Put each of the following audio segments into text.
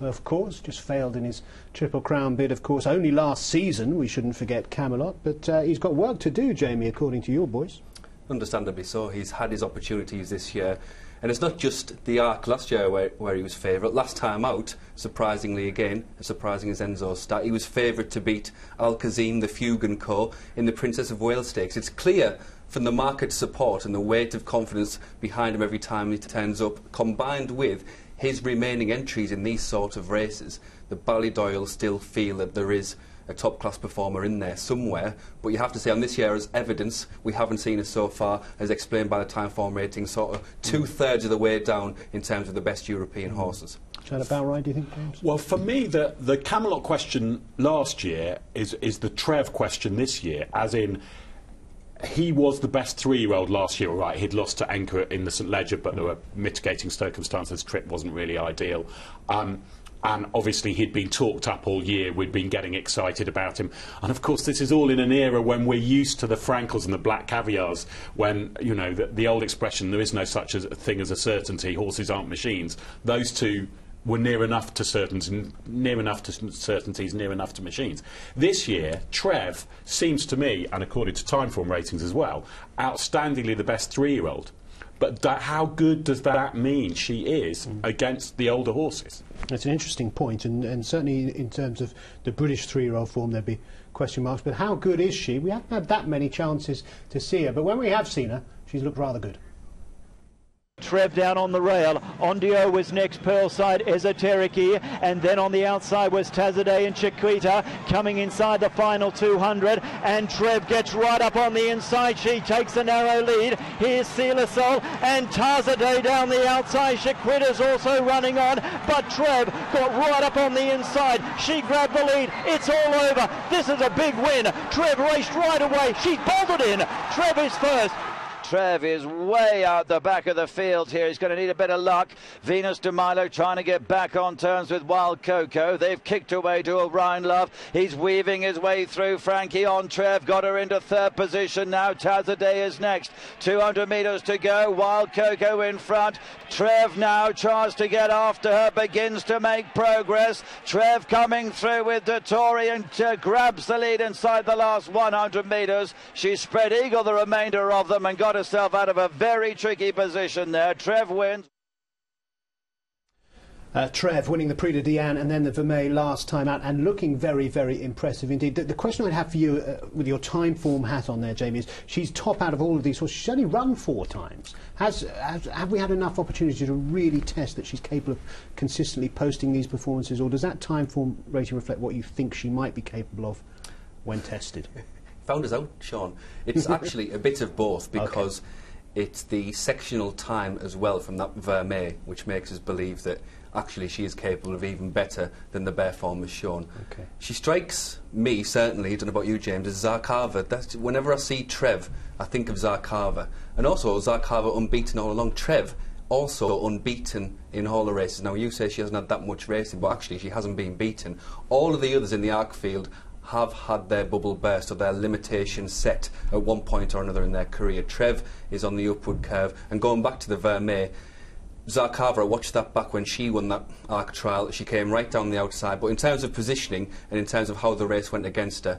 of course, just failed in his Triple Crown bid, of course, only last season. We shouldn't forget Camelot, but he's got work to do, Jamie, according to your boys. Understandably so. He's had his opportunities this year. And it's not just the Arc last year where he was favourite. Last time out, surprisingly again, as surprising as Enzo's stat, he was favourite to beat Alcazim, the Fugue and Co. in the Princess of Wales Stakes. It's clear from the market support and the weight of confidence behind him every time he turns up, combined with his remaining entries in these sort of races, the Ballydoyle still feel that there is a top-class performer in there somewhere, but you have to say on this year as evidence, we haven't seen it so far, as explained by the Timeform rating, sort of two-thirds of the way down in terms of the best European horses. Is that about right, do you think, James? Well, for me, the Camelot question last year is the Trev question this year, as in, he was the best 3-year-old last year, right? He'd lost to Anchor in the St Leger, but there were mitigating circumstances. Trip wasn't really ideal. And obviously he'd been talked up all year, we'd been getting excited about him. And of course this is all in an era when we're used to the Frankels and the Black Caviars, when, you know, the old expression, there is no such a thing as a certainty, horses aren't machines. Those two were near enough to certainties, near enough to machines. This year, Trev seems to me, and according to Timeform ratings as well, outstandingly the best 3-year-old. But how good does that mean she is against the older horses? That's an interesting point, and certainly in terms of the British 3-year-old form there'd be question marks, but how good is she? We haven't had that many chances to see her, but when we have seen her, she's looked rather good. Trev down on the rail. Ondio was next, Pearl side, Esoterici, and then on the outside was Tazaday and Chiquita coming inside the final 200, and Trev gets right up on the inside. She takes a narrow lead. Here's Sealasol and Tazaday down the outside. Chiquita's also running on, but Trev got right up on the inside. She grabbed the lead. It's all over. This is a big win. Trev raced right away. She bolted in. Trev is first. Trev is way out the back of the field here. He's going to need a bit of luck. Venus de Milo trying to get back on terms with Wild Coco. They've kicked away to Orion Love. He's weaving his way through. Frankie on Trev. Got her into third position now. Tazaday is next. 200 metres to go. Wild Coco in front. Trev now tries to get after her. Begins to make progress. Trev coming through with Dettori and grabs the lead inside the last 100 metres. She spread eagle the remainder of them and got herself out of a very tricky position there. Trev wins. Trev winning the Prix de Diane and then the Vermeil last time out, and looking very, very impressive indeed. The question I'd have for you, with your Timeform hat on there, Jamie, is she's top out of all of these horses. She's only run 4 times. Have we had enough opportunity to really test that she's capable of consistently posting these performances, or does that Timeform rating reflect what you think she might be capable of when tested? Found us out, Sean. It's actually a bit of both, because it's the sectional time as well from that Vermeil which makes us believe that actually she is capable of even better than the bare form has shown. She strikes me, certainly, I don't know about you, James, as Zarkava. Whenever I see Trev, I think of Zarkava. And also Zarkava unbeaten all along. Trev also unbeaten in all the races. Now you say she hasn't had that much racing, but actually she hasn't been beaten. All of the others in the Arc field have had their bubble burst or their limitations set at one point or another in their career. Trev is on the upward curve, and going back to the Vermeil, Zarkava, I watched that back when she won that Arc trial. She came right down the outside, but in terms of positioning and in terms of how the race went against her,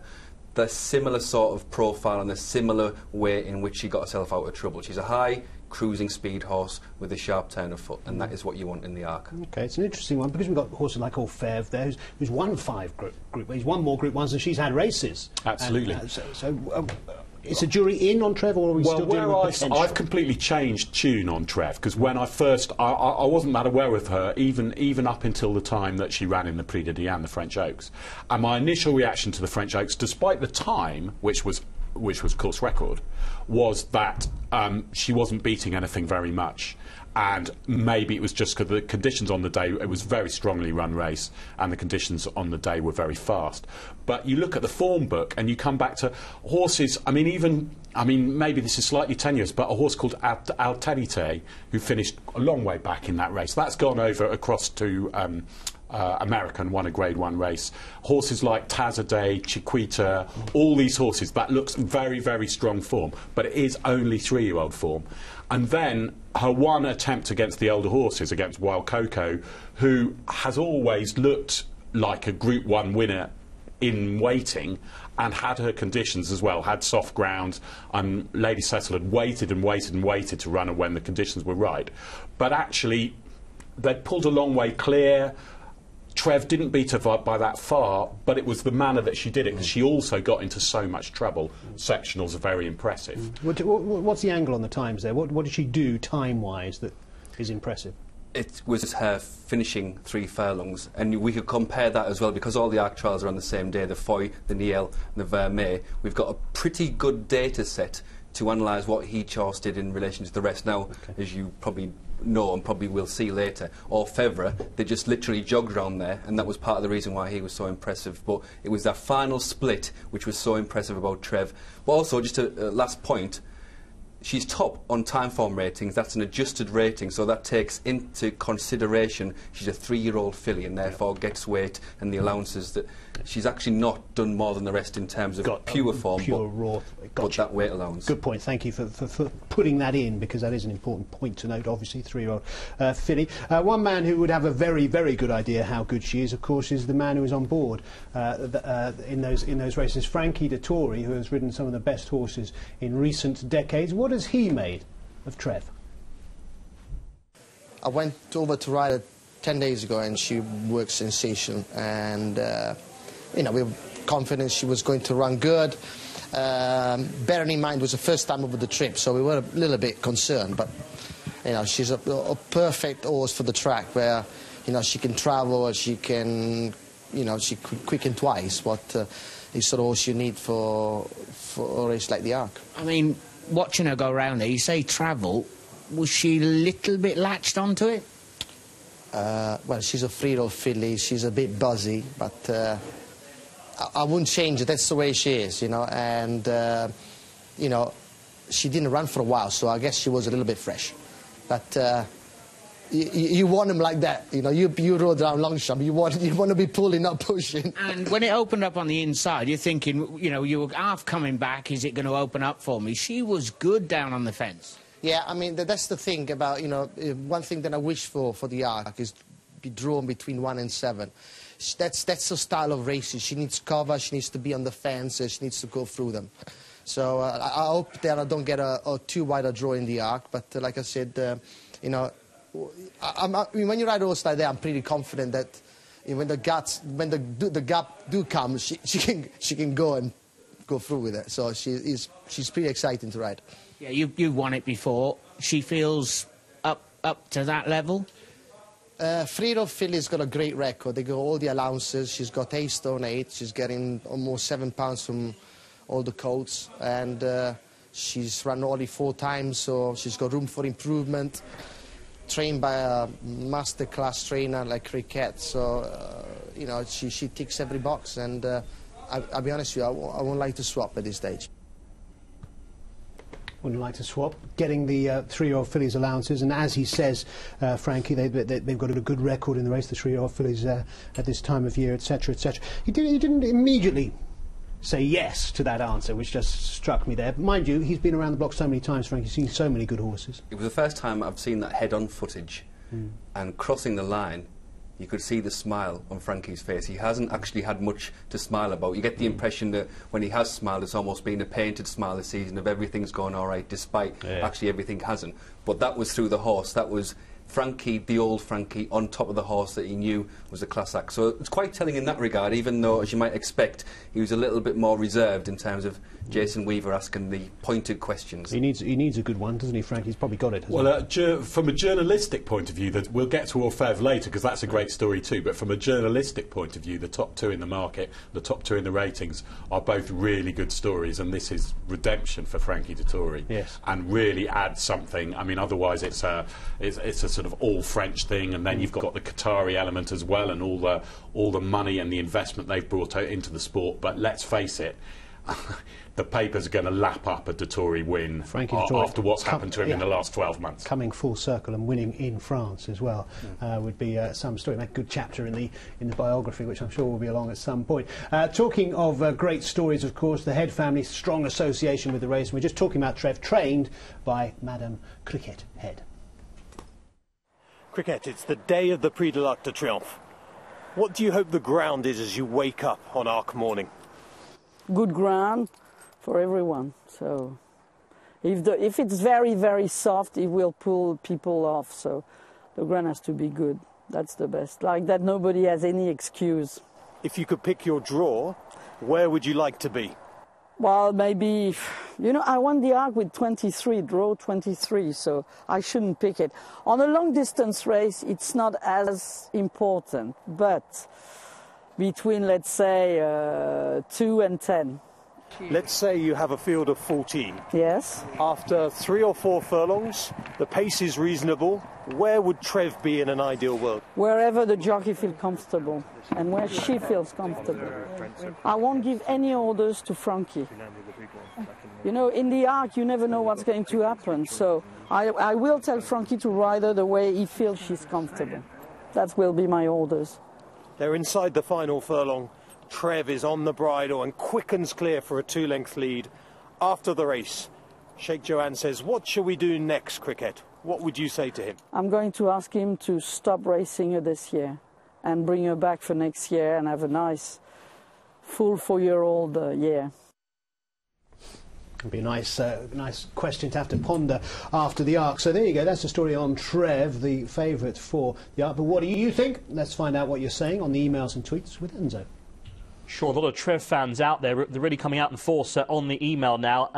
the similar sort of profile and the similar way in which she got herself out of trouble. She's a high cruising speed horse with a sharp turn of foot, and that is what you want in the Arc. Okay, it's an interesting one, because we've got horses like Orfèvre there, who's won 5 group. He's won more Group 1s than she's had races. Absolutely. And, is the jury in on Trev, or are we still dealing with potential? I've completely changed tune on Trev, because when I first, I wasn't that aware of her, even up until the time that she ran in the Prix de Diane, the French Oaks. And my initial reaction to the French Oaks, despite the time, which was course record, was that she wasn't beating anything very much. And maybe it was just because the conditions on the day, it was a very strongly run race, and the conditions on the day were very fast. But you look at the form book and you come back to horses, I mean, even I mean, maybe this is slightly tenuous, but a horse called Alterite, who finished a long way back in that race. That's gone over across to America and won a Grade 1 race. Horses like Tazaday, Chiquita, all these horses, that looks very, very strong form, but it is only 3-year-old form. And then her one attempt against the older horses, against Wild Coco, who has always looked like a Group 1 winner in waiting, and had her conditions as well, had soft ground, and Lady Cecil had waited and waited and waited to run her when the conditions were right. But actually, they'd pulled a long way clear. Trev didn't beat her by that far, but it was the manner that she did it, because she also got into so much trouble. Sectionals are very impressive. What's the angle on the times there? What did she do time-wise that is impressive? It was her finishing 3 furlongs, and we could compare that as well, because all the ARC trials are on the same day, the Foy, the Niel and the Vermeer. We've got a pretty good data set to analyse what Heach Horse did in relation to the rest. Now, as you probably know and probably will see later, Orfevre, they just literally jogged around there, and that was part of the reason why he was so impressive. But it was that final split which was so impressive about Trev. But also, just a last point, she's top on time form ratings. That's an adjusted rating, so that takes into consideration she's a 3-year-old filly and therefore gets weight and the allowances. That she's actually not done more than the rest in terms of pure form, but that weight allowance. Good point. Thank you for putting that in, because that is an important point to note. Obviously, 3-year-old filly. One man who would have a very, very good idea how good she is, of course, is the man who is on board in those races, Frankie Dettori, who has ridden some of the best horses in recent decades. What has he made of Trev? I went over to ride her 10 days ago, and she worked sensation, and you know, we were confident she was going to run good. Bearing in mind it was the first time over the trip, so we were a little bit concerned, but you know, she's a perfect horse for the track, where you know, she can travel, she can, you know, she could quicken twice, what is sort of horse you need for a race like the Arc. I mean, watching her go around there, you say travel, was she a little bit latched onto it? Well, she's a 3-year-old filly, she's a bit buzzy, but I wouldn't change it. That's the way she is, you know, and you know, she didn't run for a while, so I guess she was a little bit fresh. But you want him like that, you know. You rode around Longchamp, you want to be pulling, not pushing. And when it opened up on the inside, you're thinking, you know, you were half coming back. Is it going to open up for me? She was good down on the fence. Yeah, I mean, that's the thing about, you know, one thing that I wish for the Arc is to be drawn between 1 and 7. That's the style of racing. She needs cover, she needs to be on the fence, she needs to go through them. So I hope that I don't get a too wide a draw in the Arc, but like I said, you know, I mean, when you ride a horse like that, I'm pretty confident that when the gap do come, she can go and go through with it. So she's pretty exciting to ride. Yeah, you won it before. She feels up to that level. 3-year-old filly's got a great record. They got all the allowances. She's got 8 stone 8. She's getting almost 7 pounds from all the colts, and she's run only 4 times, so she's got room for improvement. Trained by a master class trainer like Cricket, so you know, she ticks every box, and I'll be honest with you, I won't like to swap at this stage. Wouldn't like to swap. Getting the 3-year-old fillies allowances, and as he says, Frankie, they've got a good record in the race, the 3-year-old fillies at this time of year, etc., etc. He didn't immediately say yes to that answer, which just struck me there. But mind you, he's been around the block so many times, Frank. He's seen so many good horses. It was the first time I've seen that head-on footage, and crossing the line, you could see the smile on Frankie's face. He hasn't actually had much to smile about. You get the impression that when he has smiled, it's almost been a painted smile this season of everything's gone all right, despite actually everything hasn't. But that was through the horse. That was Frankie, the old Frankie, on top of the horse that he knew was a class act. So it's quite telling in that regard, even though, as you might expect, he was a little bit more reserved in terms of Jason Weaver asking the pointed questions. He needs a good one, doesn't he, Frank? He's probably got it. Well, from a journalistic point of view, we'll get to Orfevre later, because that's a great story too, but from a journalistic point of view, the top 2 in the market, the top 2 in the ratings, are both really good stories, and this is redemption for Frankie Dettori. Yes. And really adds something. I mean, otherwise it's a sort of all French thing, and then you've got the Qatari element as well, and all the money and the investment they've brought out into the sport. But let's face it, the papers are going to lap up a Dettori win Dettori, after what's happened to him in the last 12 months. Coming full circle and winning in France as well would be some story. A good chapter in the biography, which I'm sure will be along at some point. Talking of great stories, of course, the Head family's strong association with the race. And we're just talking about Triomphe, trained by Madame Cricket Head. Cricket, it's the day of the Prix de l'Arc de Triomphe. What do you hope the ground is as you wake up on Arc morning? Good ground for everyone. So if it's very, very soft, it will pull people off. So the ground has to be good. That's the best. Like that, nobody has any excuse. If you could pick your draw, where would you like to be? Well, maybe, you know, I won the Arc with 23, draw 23, so I shouldn't pick it. On a long-distance race, it's not as important, but between, let's say, 2 and 10. Let's say you have a field of 14. Yes. After 3 or 4 furlongs, the pace is reasonable. Where would Triomphe be in an ideal world? Wherever the jockey feels comfortable and where she feels comfortable. I won't give any orders to Frankie. You know, in the Arc, you never know what's going to happen. So I will tell Frankie to ride her the way he feels she's comfortable. That will be my orders. They're inside the final furlong. Triomphe is on the bridle and quickens clear for a 2-length lead. After the race, Sheikh Joanne says, what shall we do next, Cricket? What would you say to him? I'm going to ask him to stop racing her this year and bring her back for next year and have a nice, full 4-year-old year. It'd be a nice question to have to ponder after the Arc. So there you go, that's the story on Triomphe, the favourite for the Arc. But what do you think? Let's find out what you're saying on the emails and tweets with Enzo. Sure, a lot of Triomphe fans out there, they're really coming out in force on the email now.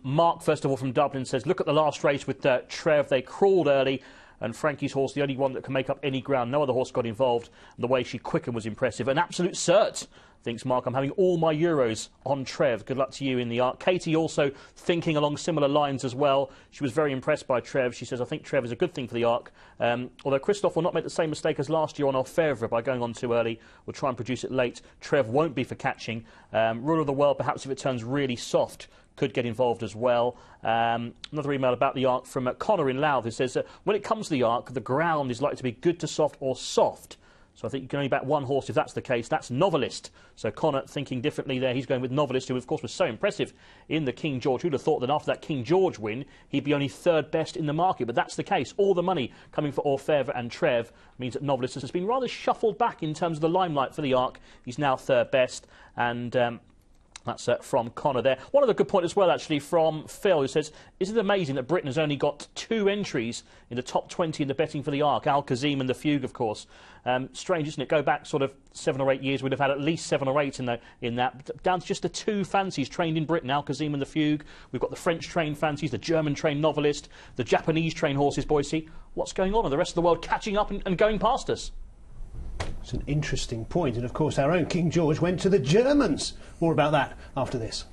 Mark, first of all, from Dublin says, look at the last race with Triomphe, they crawled early, and Frankie's horse, the only one that can make up any ground. No other horse got involved, and the way she quickened was impressive. An absolute cert, thinks Mark. I'm having all my Euros on Triomphe. Good luck to you in the Arc. Katie also thinking along similar lines as well. She was very impressed by Triomphe. She says, I think Triomphe is a good thing for the Arc. Although Christophe will not make the same mistake as last year on Orfèvre by going on too early. We'll try and produce it late. Triomphe won't be for catching. Rule of the World, perhaps if it turns really soft, could get involved as well. Another email about the Arc from Connor in Louth, who says, when it comes to the Arc, the ground is likely to be good to soft or soft. So I think you can only back one horse if that's the case. That's Novelist. So Connor thinking differently there. He's going with Novelist, who of course was so impressive in the King George. Who'd have thought that after that King George win, he'd be only 3rd best in the market. But that's the case. All the money coming for Orfèvre and Trèves means that Novelist has been rather shuffled back in terms of the limelight for the Arc. He's now 3rd best. And that's from Connor there. One other good point as well, actually, from Phil, who says, isn't it amazing that Britain has only got 2 entries in the top 20 in the betting for the Arc? Al Kazim and the Fugue, of course. Strange, isn't it? Go back sort of 7 or 8 years, we'd have had at least 7 or 8 in that. Down to just the 2 fancies trained in Britain, Al Kazim and the Fugue. We've got the French-trained fancies, the German-trained Novelist, the Japanese-trained horses, Boise. What's going on? Are the rest of the world catching up and going past us? It's an interesting point, and of course our own King George went to the Germans. More about that after this.